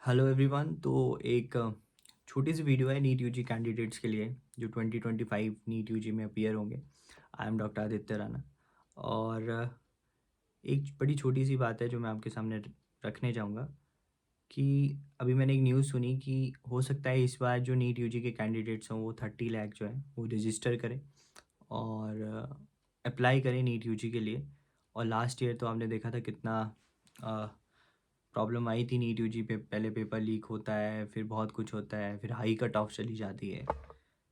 Hello everyone. तो एक छोटी सी वीडियो है नीट यूजी कैंडिडेट्स के लिए जो 2025 नीट यूजी में अपीयर होंगे। I am doctor Aditya Rana. और एक बड़ी छोटी सी बात है जो मैं आपके सामने रखने जाऊंगा कि अभी मैंने एक न्यूज़ सुनी कि हो सकता है इस बार जो नीट यूजी के कैंडिडेट्स हों वो 30 लाख जो है वो रजिस्टर करें और अप्लाई करें नीट यूजी के लिए। और लास्ट ईयर तो आपने देखा था कितना प्रॉब्लम आई थी नीट यूजी पे। पहले पेपर लीक होता है, फिर बहुत कुछ होता है, फिर हाई कट ऑफ चली जाती है।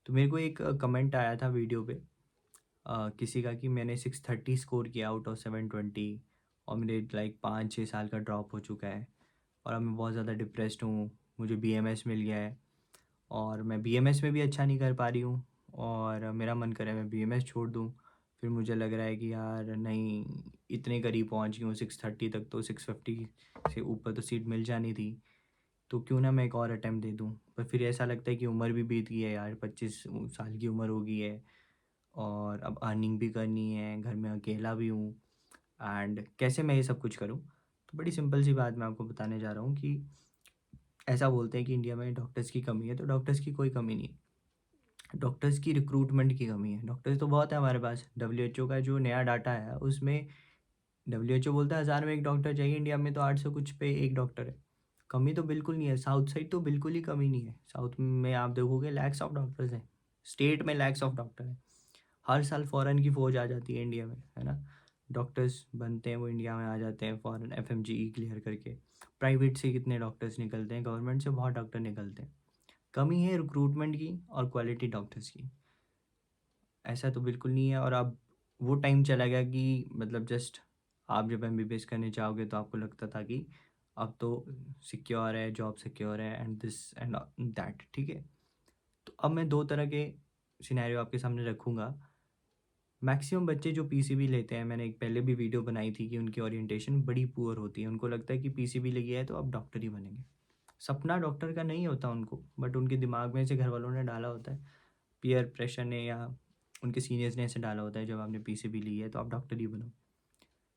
तो मेरे को एक कमेंट आया था वीडियो पे किसी का कि मैंने 630 स्कोर किया आउट ऑफ 720 और मेरे लाइक 5-6 साल का ड्रॉप हो चुका है और अब मैं बहुत ज़्यादा डिप्रेस्ड हूँ। मुझे बीएमएस मिल गया है और मैं बीएमएस में भी अच्छा नहीं कर पा रही हूँ और मेरा मन करे मैं बीएमएस छोड़ दूँ। फिर मुझे लग रहा है कि यार नहीं, इतने करीब पहुँच गई हूँ 630 तक, तो 650 से ऊपर तो सीट मिल जानी थी, तो क्यों ना मैं एक और अटैम्प्ट दे दूँ। पर फिर ऐसा लगता है कि उम्र भी बीत गई है यार, 25 साल की उम्र हो गई है और अब अर्निंग भी करनी है, घर में अकेला भी हूँ एंड कैसे मैं ये सब कुछ करूँ। तो बड़ी सिंपल सी बात मैं आपको बताने जा रहा हूँ कि ऐसा बोलते हैं कि इंडिया में डॉक्टर्स की कमी है, तो डॉक्टर्स की कोई कमी नहीं है। डॉक्टर्स की रिक्रूटमेंट की कमी है। डॉक्टर्स तो बहुत है हमारे पास। डब्ल्यूएचओ का जो नया डाटा है उसमें डब्ल्यूएचओ बोलता है 1000 में एक डॉक्टर चाहिए, इंडिया में तो 800 कुछ पे एक डॉक्टर है। कमी तो बिल्कुल नहीं है। साउथ साइड तो बिल्कुल ही कमी नहीं है। साउथ में आप देखोगे लैक्स ऑफ डॉक्टर्स हैं। स्टेट में लैक्स ऑफ डॉक्टर हैं। हर साल फॉरेन की फ़ौज आ जाती है इंडिया में, है ना। डॉक्टर्स बनते हैं वो इंडिया में आ जाते हैं फॉरेन एफएमजीई क्लियर करके। प्राइवेट से कितने डॉक्टर्स निकलते हैं, गवर्नमेंट से बहुत डॉक्टर निकलते हैं। कमी है रिक्रूटमेंट की और क्वालिटी डॉक्टर्स की। ऐसा तो बिल्कुल नहीं है। और अब वो टाइम चला गया कि मतलब जस्ट आप जब एमबीबीएस करने जाओगे तो आपको लगता था कि अब तो सिक्योर है, जॉब सिक्योर है एंड दिस एंड दैट, ठीक है। तो अब मैं दो तरह के सिनेरियो आपके सामने रखूँगा। मैक्सिमम बच्चे जो पीसीबी लेते हैं, मैंने एक पहले भी वीडियो बनाई थी कि उनकी ओरिएंटेशन बड़ी पुअर होती है। उनको लगता है कि पीसीबी ले गया है तो अब डॉक्टर ही बनेंगे। सपना डॉक्टर का नहीं होता उनको, बट उनके दिमाग में से घर वालों ने डाला होता है, पीयर प्रेशर ने या उनके सीनियर्स ने ऐसे डाला होता है जब आपने पीसीबी ली है तो आप डॉक्टर ही बनो।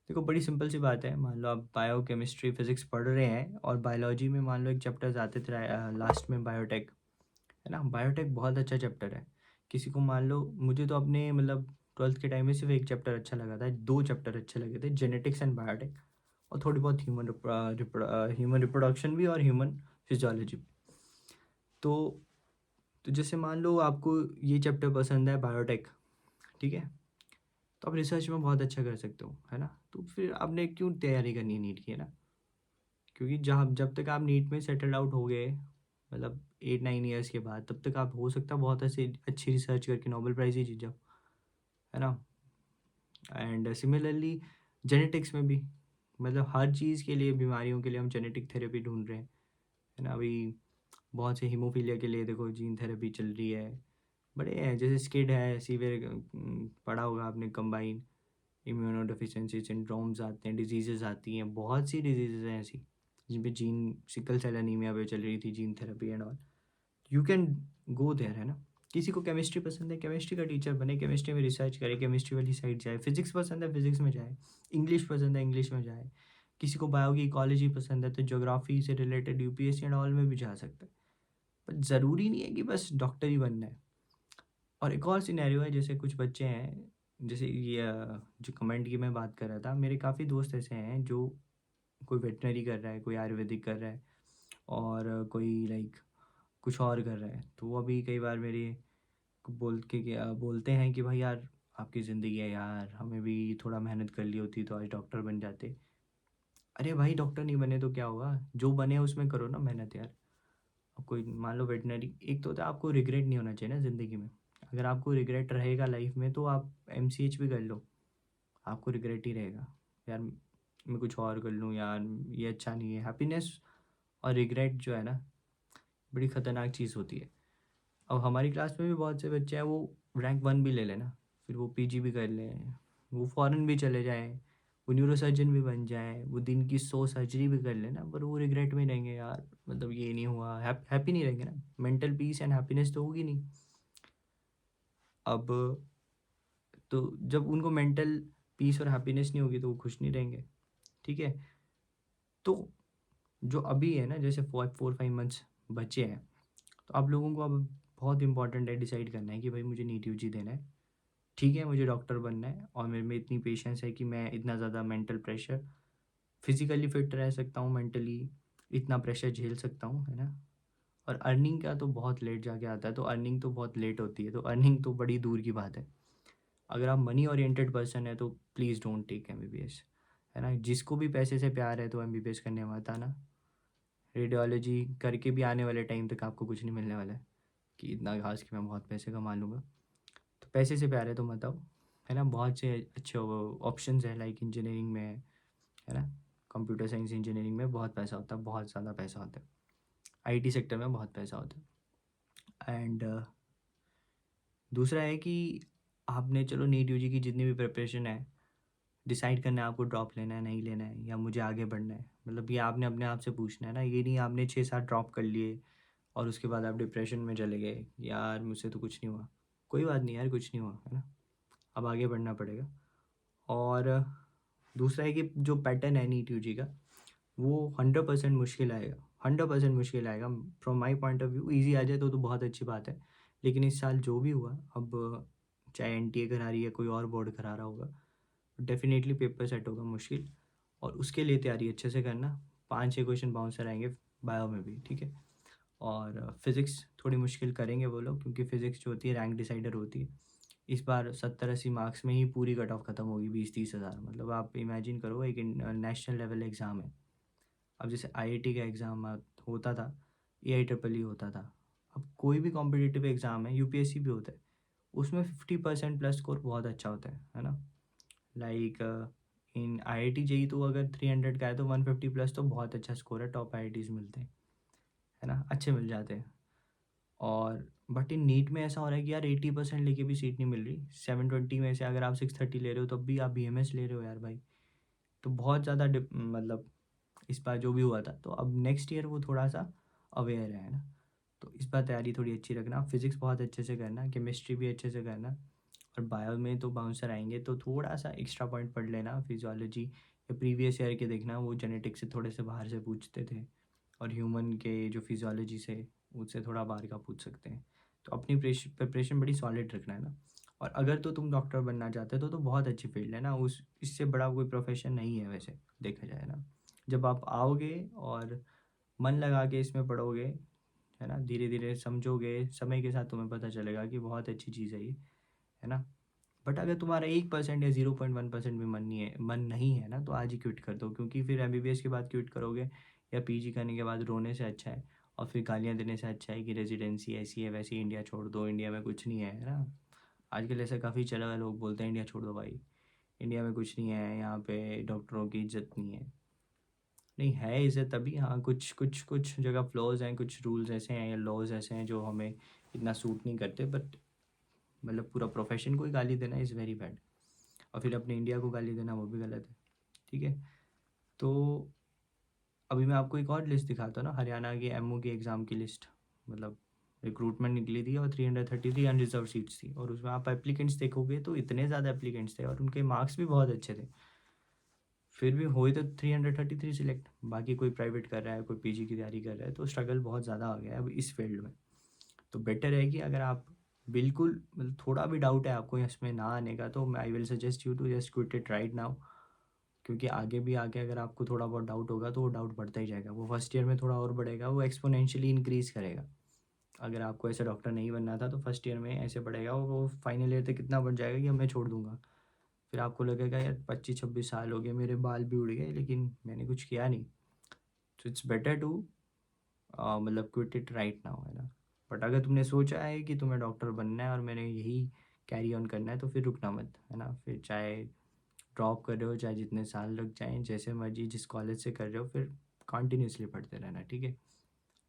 देखो बड़ी सिंपल सी बात है। मान लो आप बायो केमिस्ट्री फिजिक्स पढ़ रहे हैं और बायोलॉजी में मान लो एक चैप्टर्स आते थे लास्ट में बायोटेक, है ना। बायोटेक बहुत अच्छा चैप्टर है। किसी को मान लो, मुझे तो अपने मतलब 12th के टाइम में सिर्फ एक चैप्टर अच्छा लगा था, दो चैप्टर अच्छे लगे थे, जेनेटिक्स एंड बायोटेक। और थोड़ी बहुत ह्यूमन रिप्रोडक्शन भी और ह्यूमन फिजियोलॉजी भी। तो तो जैसे मान लो आपको ये चैप्टर पसंद है बायोटेक, ठीक है, तो आप रिसर्च में बहुत अच्छा कर सकते हो, है ना। तो फिर आपने क्यों तैयारी करनी है नीट की, है ना। क्योंकि जहाँ जब तक आप नीट में सेटल आउट हो गए, मतलब 8-9 ईयर्स के बाद, तब तक आप हो सकता है बहुत ऐसी अच्छी रिसर्च करके नोबेल प्राइज़ ही जीत जाओ, है ना। एंड सिमिलरली जेनेटिक्स में भी, मतलब हर चीज़ के लिए, बीमारियों के लिए हम जेनेटिक थेरेपी ढूंढ रहे हैं, है ना। अभी बहुत से हीमोफीलिया के लिए देखो जीन थेरेपी चल रही है। बड़े हैं, जैसे स्किड है, सीवियर, पढ़ा होगा आपने, कंबाइन इम्यूनो डेफिशिएंसी सिंड्रोम्स आते हैं, डिजीज़ेज़ आती हैं, बहुत सी डिजीज़ेज़ हैं ऐसी जिन पे जीन, सिकल सेल एनीमिया पे चल रही थी gene therapy and all. You can go there, है ना। किसी को केमिस्ट्री पसंद है, केमिस्ट्री का टीचर बने, केमिस्ट्री में रिसर्च करे, केमिस्ट्री वाली साइड जाए। फिजिक्स पसंद है, फिजिक्स में जाए। इंग्लिश पसंद है, इंग्लिश में जाए। किसी को बायो की इकोलॉजी पसंद है तो ज्योग्राफी से रिलेटेड यूपीएससी एंड ऑल में भी जा सकता है। पर ज़रूरी नहीं है कि बस डॉक्टर ही बनना है। और एक और सिनेरियो है, जैसे कुछ बच्चे हैं, जैसे ये जो कमेंट की मैं बात कर रहा था, मेरे काफ़ी दोस्त ऐसे हैं जो कोई वेटनरी कर रहा है, कोई आयुर्वेदिक कर रहा है और कोई लाइक कुछ और कर रहा है। तो वो अभी कई बार मेरे को बोलते हैं कि भाई यार, आपकी ज़िंदगी है यार, हमें भी थोड़ा मेहनत कर ली होती तो आज डॉक्टर बन जाते। अरे भाई, डॉक्टर नहीं बने तो क्या हुआ, जो बने उसमें करो ना मेहनत यार। अब कोई मान लो वेटनरी, एक तो होता है आपको रिग्रेट नहीं होना चाहिए ना ज़िंदगी में। अगर आपको रिग्रेट रहेगा लाइफ में तो आप एमसीएच भी कर लो, आपको रिग्रेट ही रहेगा यार, मैं कुछ और कर लूँ यार, ये अच्छा नहीं है। हैप्पीनेस और रिग्रेट जो है ना, बड़ी ख़तरनाक चीज़ होती है। अब हमारी क्लास में भी बहुत से बच्चे हैं, वो रैंक 1 भी ले लेना, फिर वो पीजी भी कर लें, वो फॉरेन भी चले जाएं, वो न्यूरो सर्जन भी बन जाएं, वो दिन की 100 सर्जरी भी कर लेना, पर वो रिग्रेट में रहेंगे यार, मतलब ये नहीं हुआ, हैप्पी नहीं रहेंगे ना। मेंटल पीस एंड हैप्पीनेस तो होगी नहीं। अब तो जब उनको मेंटल पीस और हैप्पीनेस नहीं होगी तो वो खुश नहीं रहेंगे, ठीक है। तो जो अभी है ना, जैसे 4-5 मंथ्स बचे हैं, तो आप लोगों को अब बहुत इंपॉर्टेंट है डिसाइड करना है कि भाई मुझे नीट यूजी देना है, ठीक है, मुझे डॉक्टर बनना है और मेरे में इतनी पेशेंस है कि मैं इतना ज़्यादा मेंटल प्रेशर, फिजिकली फिट रह सकता हूँ, मेंटली इतना प्रेशर झेल सकता हूँ, है ना। और अर्निंग का तो बहुत लेट जाके आता है, तो अर्निंग तो बहुत लेट होती है, तो अर्निंग तो बड़ी दूर की बात है। अगर आप मनी ओरिएंटेड पर्सन है तो प्लीज़ डोंट टेक एमबीबीएस, है ना। जिसको भी पैसे से प्यार है तो एमबीबीएस करने मत आना। रेडियोलॉजी करके भी आने वाले टाइम तक आपको कुछ नहीं मिलने वाला है कि इतना खास कि मैं बहुत पैसे कमा लूँगा। तो पैसे से प्यार है तो मत आओ, है ना। बहुत से अच्छे ऑप्शंस हैं, लाइक इंजीनियरिंग में, है ना। कंप्यूटर साइंस इंजीनियरिंग में बहुत पैसा होता है, बहुत ज़्यादा पैसा होता है। आईटी सेक्टर में बहुत पैसा होता है। एंड दूसरा है कि आपने चलो नीट यूजी की जितनी भी प्रिपरेशन है, डिसाइड करना है आपको ड्रॉप लेना है नहीं लेना है या मुझे आगे बढ़ना है, मतलब ये आपने अपने आप से पूछना है ना। ये नहीं आपने 6-7 ड्रॉप कर लिए और उसके बाद आप डिप्रेशन में चले गए, यार मुझसे तो कुछ नहीं हुआ। कोई बात नहीं यार, कुछ नहीं हुआ, है ना। अब आगे बढ़ना पड़ेगा। और दूसरा है कि जो पैटर्न है नीट यूजी का, वो 100% मुश्किल आएगा, 100% मुश्किल आएगा। From my point of view easy आ जाए तो बहुत अच्छी बात है। लेकिन इस साल जो भी हुआ, अब चाहे एनटीए करा रही है, कोई और बोर्ड करा रहा होगा, डेफिनेटली पेपर सेट होगा मुश्किल। और उसके लिए तैयारी अच्छे से करना। 5-6 क्वेश्चन बाउंसर आएंगे बायो में भी, ठीक है। और फिज़िक्स थोड़ी मुश्किल करेंगे वो लोग, क्योंकि फ़िज़िक्स जो होती है रैंक डिसाइडर होती है। इस बार 70-80 मार्क्स में ही पूरी कट ऑफ ख़त्म होगी, 20-30 हज़ार। मतलब आप इमेजिन करो, एक नेशनल लेवल एग्ज़ाम है। अब जैसे आईआईटी का एग्ज़ाम होता था, एआईट्रिपल होता था, अब कोई भी कॉम्पिटिटिव एग्ज़ाम है, यूपीएससी भी होता है, उसमें 50% प्लस स्कोर बहुत अच्छा होता है ना। लाइक इन आईआईटी जेई तो अगर 300 का है तो 150 प्लस तो बहुत अच्छा स्कोर है, टॉप आईआईटीज़ मिलते हैं, है ना, अच्छे मिल जाते हैं। और बट इन नीट में ऐसा हो रहा है कि यार 80% लेके भी सीट नहीं मिल रही। 720 में से अगर आप 630 ले रहे हो तब भी आप बीएमएस ले रहे हो यार भाई। तो बहुत ज़्यादा मतलब इस बार जो भी हुआ था, तो अब नेक्स्ट ईयर वो थोड़ा सा अवेयर है ना। तो इस बार तैयारी थोड़ी अच्छी रखना, फिज़िक्स बहुत अच्छे से करना, केमिस्ट्री भी अच्छे से करना। और बायो में तो बाउंसर आएंगे तो थोड़ा सा एक्स्ट्रा पॉइंट पढ़ लेना। फिजियोलॉजी या प्रीवियस ईयर के देखना, वो जेनेटिक्स से थोड़े से बाहर से पूछते थे, और ह्यूमन के जो फिजियोलॉजी से उससे थोड़ा बाहर का पूछ सकते हैं। तो अपनी प्रिपरेशन बड़ी सॉलिड रखना है ना। और अगर तो तुम डॉक्टर बनना चाहते हो तो बहुत अच्छी फील्ड है ना, उस इससे बड़ा कोई प्रोफेशन नहीं है वैसे देखा जाए ना। जब आप आओगे और मन लगा के इसमें पढ़ोगे, है ना, धीरे धीरे समझोगे, समय के साथ तुम्हें पता चलेगा कि बहुत अच्छी चीज़ है ये, है ना। बट अगर तुम्हारा 1% या 0.1% भी मन नहीं है ना, तो आज ही क्विट कर दो, क्योंकि फिर एमबीबीएस के बाद क्विट करोगे या पीजी करने के बाद रोने से अच्छा है और फिर गालियाँ देने से अच्छा है कि रेजिडेंसी ऐसी है वैसी, इंडिया छोड़ दो, इंडिया में कुछ नहीं है ना। आजकल ऐसा काफ़ी चला हुआ है, लोग बोलते हैं इंडिया छोड़ दो भाई, इंडिया में कुछ नहीं है, यहाँ पे डॉक्टरों की इज्जत नहीं है। नहीं है इज़्ज़त तभी, हाँ कुछ कुछ कुछ जगह फ्लॉज हैं, कुछ रूल्स ऐसे हैं या लॉज ऐसे हैं जो हमें इतना सूट नहीं करते, बट मतलब पूरा प्रोफेशन को ही गाली देना इज़ वेरी बैड। और फिर अपने इंडिया को गाली देना वो भी गलत है, ठीक है। तो अभी मैं आपको एक और लिस्ट दिखाता हूँ ना, हरियाणा की एमओ की एग्ज़ाम की लिस्ट। मतलब रिक्रूटमेंट निकली थी और 333 अनरिजर्व सीट्स थी, और उसमें आप एप्लीकेंट्स देखोगे तो इतने ज़्यादा एप्लीकेंट्स थे और उनके मार्क्स भी बहुत अच्छे थे। फिर भी हुए तो 333 सिलेक्ट। बाकी कोई प्राइवेट कर रहा है, कोई पीजी की तैयारी कर रहा है, तो स्ट्रगल बहुत ज़्यादा आ गया है अब इस फील्ड में। तो बेटर है कि अगर आप बिल्कुल मतलब थोड़ा भी डाउट है आपको इसमें ना आने का, तो I will suggest you to just quit it right now. क्योंकि आगे भी आके अगर आपको थोड़ा बहुत डाउट होगा तो वो डाउट बढ़ता ही जाएगा, वो फर्स्ट ईयर में थोड़ा और बढ़ेगा, वो एक्सपोनेंशियली इंक्रीज़ करेगा। अगर आपको ऐसे डॉक्टर नहीं बनना था तो फर्स्ट ईयर में ऐसे बढ़ेगा, वो फाइनल ईयर तक कितना बढ़ जाएगा कि अब मैं छोड़ दूंगा। फिर आपको लगेगा यार 25-26 साल हो गए, मेरे बाल भी उड़ गए लेकिन मैंने कुछ किया नहीं। तो इट्स बेटर टू मतलब क्विट इट राइट नाउ, है ना। बट अगर तुमने सोचा है कि तुम्हें डॉक्टर बनना है और मैंने यही कैरी ऑन करना है, तो फिर रुकना मत, है ना। फिर चाहे ड्रॉप कर रहे हो, चाहे जितने साल लग जाएं, जैसे मर्जी जिस कॉलेज से कर रहे हो, फिर कंटिन्यूसली पढ़ते रहना, ठीक है।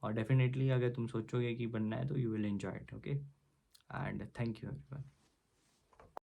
और डेफिनेटली अगर तुम सोचोगे कि बनना है तो you will enjoy it, okay. And thank you everyone.